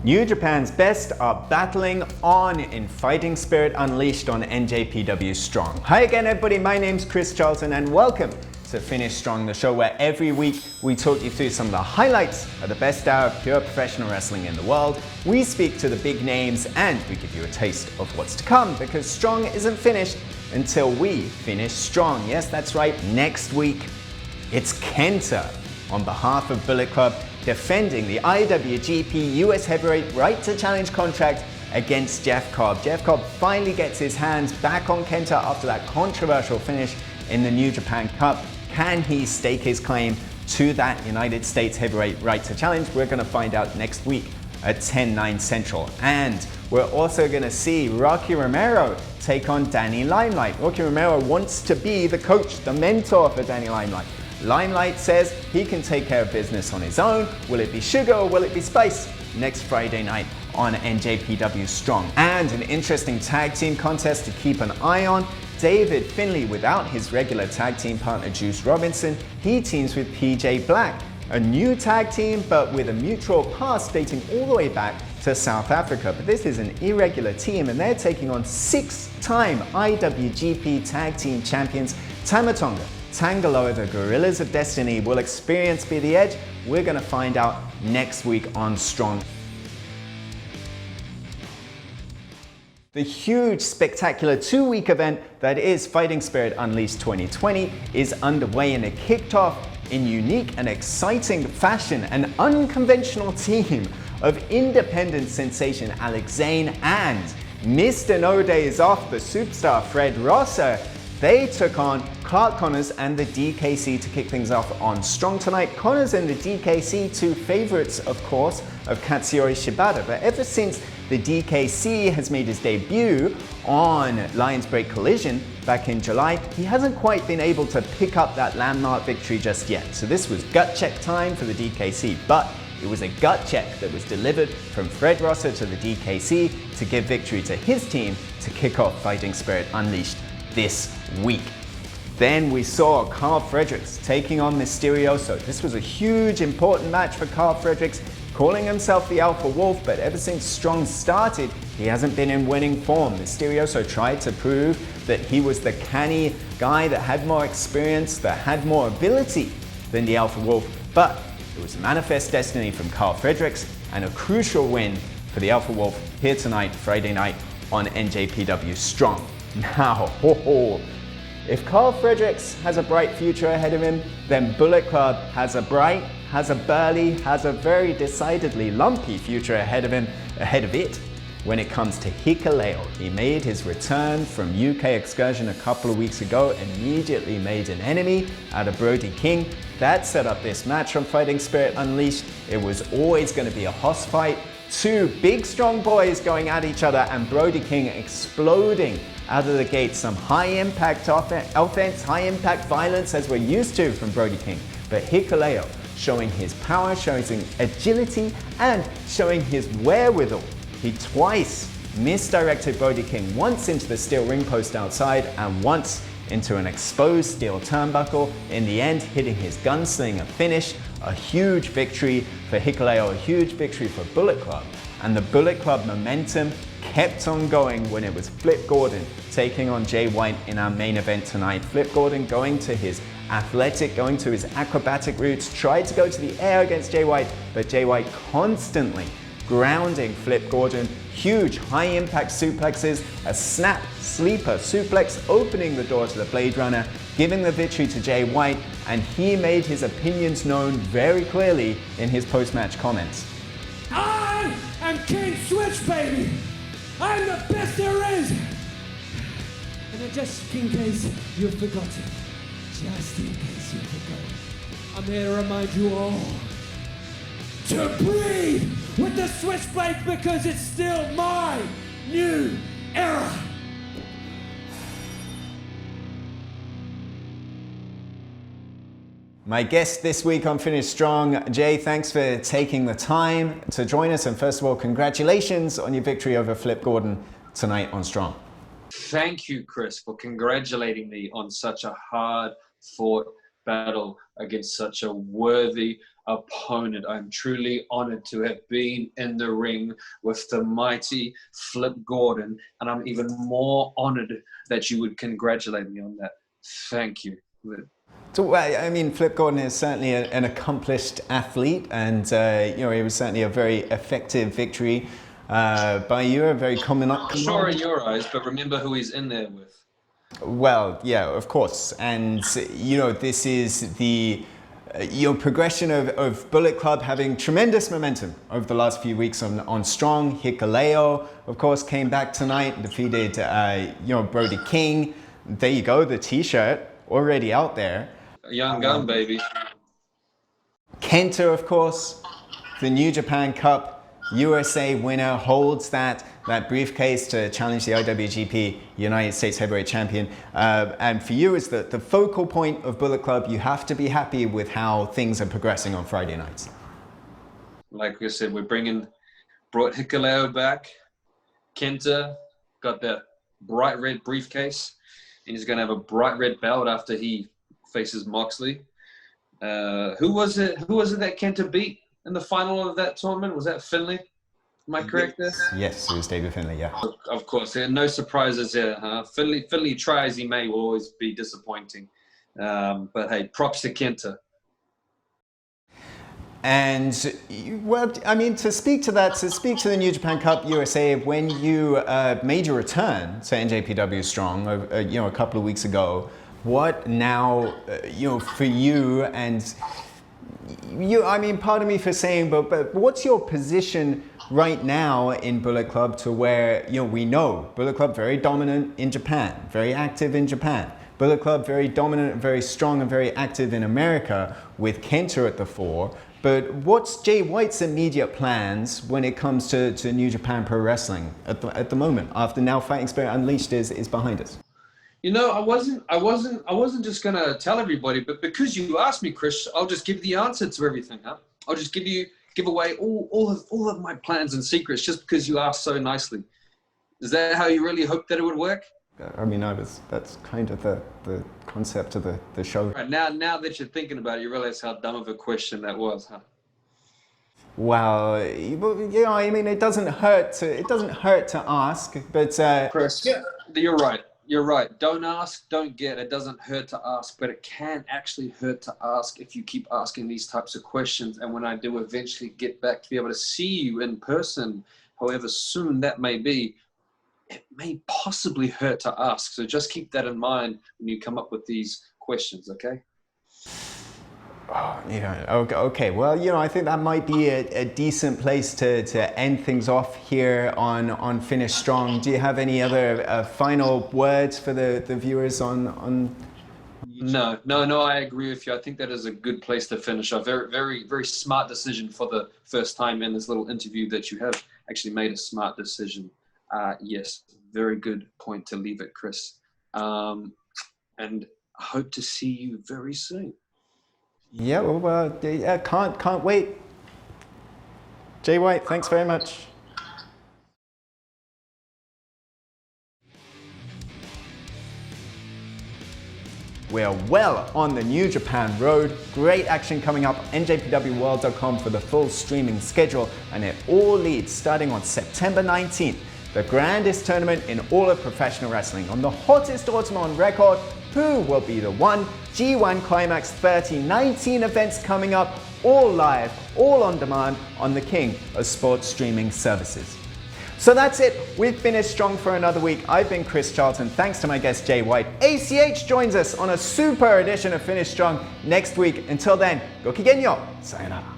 New Japan's best are battling on in Fighting Spirit Unleashed on NJPW Strong. Hi again everybody, my name's Chris Charlton and welcome to Finish Strong, the show where every week we talk you through some of the highlights of the best hour of pure professional wrestling in the world. We speak to the big names and we give you a taste of what's to come, because Strong isn't finished until we finish Strong. Yes, that's right, next week it's Kenta on behalf of Bullet Club defending the IWGP US Heavyweight Right to Challenge contract against Jeff Cobb. Jeff Cobb finally gets his hands back on Kenta after that controversial finish in the New Japan Cup. Can he stake his claim to that United States Heavyweight Right to Challenge? We're going to find out next week at 10/9 Central. And we're also going to see Rocky Romero take on Danny Limelight. Rocky Romero wants to be the coach, the mentor for Danny Limelight. Limelight says he can take care of business on his own. Will it be sugar or will it be spice? Next Friday night on NJPW Strong. And an interesting tag team contest to keep an eye on. David Finlay, without his regular tag team partner Juice Robinson, he teams with PJ Black. A new tag team, but with a mutual past dating all the way back to South Africa. But this is an irregular team and they're taking on 6-time IWGP Tag Team Champions Tama Tonga, Tangaloa. The Gorillas of Destiny. Will experience be the edge? We're going to find out next week on Strong. The huge, spectacular 2-week event that is Fighting Spirit Unleashed 2020 is underway, and it kicked off in unique and exciting fashion. An unconventional team of independent sensation Alex Zane and Mr. No Days Off, the superstar Fred Rosser. They took on Clark Connors and the DKC to kick things off on Strong tonight. Connors and the DKC, two favorites, of course, of Katsuyori Shibata. But ever since the DKC has made his debut on Lions Break Collision back in July, he hasn't quite been able to pick up that landmark victory just yet. So this was gut check time for the DKC, but it was a gut check that was delivered from Fred Rosser to the DKC to give victory to his team to kick off Fighting Spirit Unleashed this week. Then we saw Carl Fredericks taking on Mysterioso. This was a huge, important match for Carl Fredericks, calling himself the Alpha Wolf, but ever since Strong started, he hasn't been in winning form. Mysterioso tried to prove that he was the canny guy that had more experience, that had more ability than the Alpha Wolf, but it was a manifest destiny from Carl Fredericks and a crucial win for the Alpha Wolf here tonight, Friday night on NJPW Strong. Now, if Carl Fredericks has a bright future ahead of him, then Bullet Club has a bright, has a burly, has a very decidedly lumpy future ahead of it when it comes to Hikuleo. He made his return from UK excursion a couple of weeks ago, immediately made an enemy out of Brody King. That set up this match on Fighting Spirit Unleashed. It was always going to be a hoss fight. Two big strong boys going at each other and Brody King exploding out of the gate. Some high impact offense, high impact violence as we're used to from Brody King. But Hikuleo showing his power, showing his agility and showing his wherewithal. He twice misdirected Brody King, once into the steel ring post outside and once into an exposed steel turnbuckle. In the end, hitting his gunslinger finish. A huge victory for Hikuleo, a huge victory for Bullet Club. And the Bullet Club momentum kept on going when it was Flip Gordon taking on Jay White in our main event tonight. Flip Gordon going to his acrobatic roots, tried to go to the air against Jay White, but Jay White constantly grounding Flip Gordon. Huge high impact suplexes, a snap sleeper suplex opening the door to the Blade Runner, giving the victory to Jay White, and he made his opinions known very clearly in his post-match comments. I am King Switch, baby! I'm the best there is! And just in case you've forgotten, just in case you've forgotten, I'm here to remind you all to breathe with the Switchblade, because it's still my new era! My guest this week on Finish Strong, Jay, thanks for taking the time to join us. And first of all, congratulations on your victory over Flip Gordon tonight on Strong. Thank you, Chris, for congratulating me on such a hard-fought battle against such a worthy opponent. I'm truly honored to have been in the ring with the mighty Flip Gordon, and I'm even more honored that you would congratulate me on that. Thank you. So, I mean, Flip Gordon is certainly an accomplished athlete, and it was certainly a very effective victory by you, a very common. Sure in your eyes, but remember who he's in there with. Well, yeah, of course, and this is the progression of Bullet Club having tremendous momentum over the last few weeks on Strong. Hikuleo, of course, came back tonight and defeated Brody King. There you go, the T-shirt already out there. A young gun, baby. Kenta, of course, the New Japan Cup USA winner, holds that briefcase to challenge the IWGP United States Heavyweight Champion. And for you, as the focal point of Bullet Club, you have to be happy with how things are progressing on Friday nights. Like I said, brought Hikuleo back. Kenta got that bright red briefcase, and he's going to have a bright red belt after he faces Moxley. Who was it that Kenta beat in the final of that tournament? Was that Finlay? Am I correct there? Yes, it was David Finlay, yeah. Of course, there are no surprises there, huh? Finlay try as he may, will always be disappointing. But hey, props to Kenta. And, well, I mean, to speak to the New Japan Cup USA, when you made your return to NJPW Strong, a couple of weeks ago, what now, for you and I mean, pardon me for saying, but what's your position right now in Bullet Club, to where, we know Bullet Club very dominant in Japan, very active in Japan. Bullet Club very dominant, very strong and very active in America, with Kenta at the fore. But what's Jay White's immediate plans when it comes to New Japan Pro Wrestling at the moment, after now Fighting Spirit Unleashed is behind us? I wasn't just gonna tell everybody, but because you asked me, Chris, I'll just give the answer to everything, huh? I'll just give away all of my plans and secrets just because you asked so nicely. Is that how you really hoped that it would work? I mean, that's kind of the concept of the show. Right, now that you're thinking about it, you realize how dumb of a question that was, huh? Well, I mean, it doesn't hurt to ask, but Chris, yeah, you're right. You're right. Don't ask, don't get. It doesn't hurt to ask, but it can actually hurt to ask if you keep asking these types of questions. And when I do eventually get back to be able to see you in person, however soon that may be, it may possibly hurt to ask. So just keep that in mind when you come up with these questions, okay? Oh, yeah. Okay. Well, I think that might be a decent place to end things off here on Finish Strong. Do you have any other final words for the viewers on? No. I agree with you. I think that is a good place to finish off. Very, very, very smart decision for the first time in this little interview that you have actually made a smart decision. Yes, very good point to leave it, Chris. And I hope to see you very soon. Yeah, well, can't wait. Jay White, thanks very much. We're well on the New Japan road. Great action coming up. NJPWWorld.com for the full streaming schedule, and it all leads starting on September 19th. The grandest tournament in all of professional wrestling, on the hottest autumn on record. Who will be the one? G1 Climax 30, 19 events coming up, all live, all on demand on the king of sports streaming services. So that's it. We've finished strong for another week. I've been Chris Charlton. Thanks to my guest Jay White. ACH joins us on a super edition of Finish Strong next week. Until then, go kigenyo. Sayonara.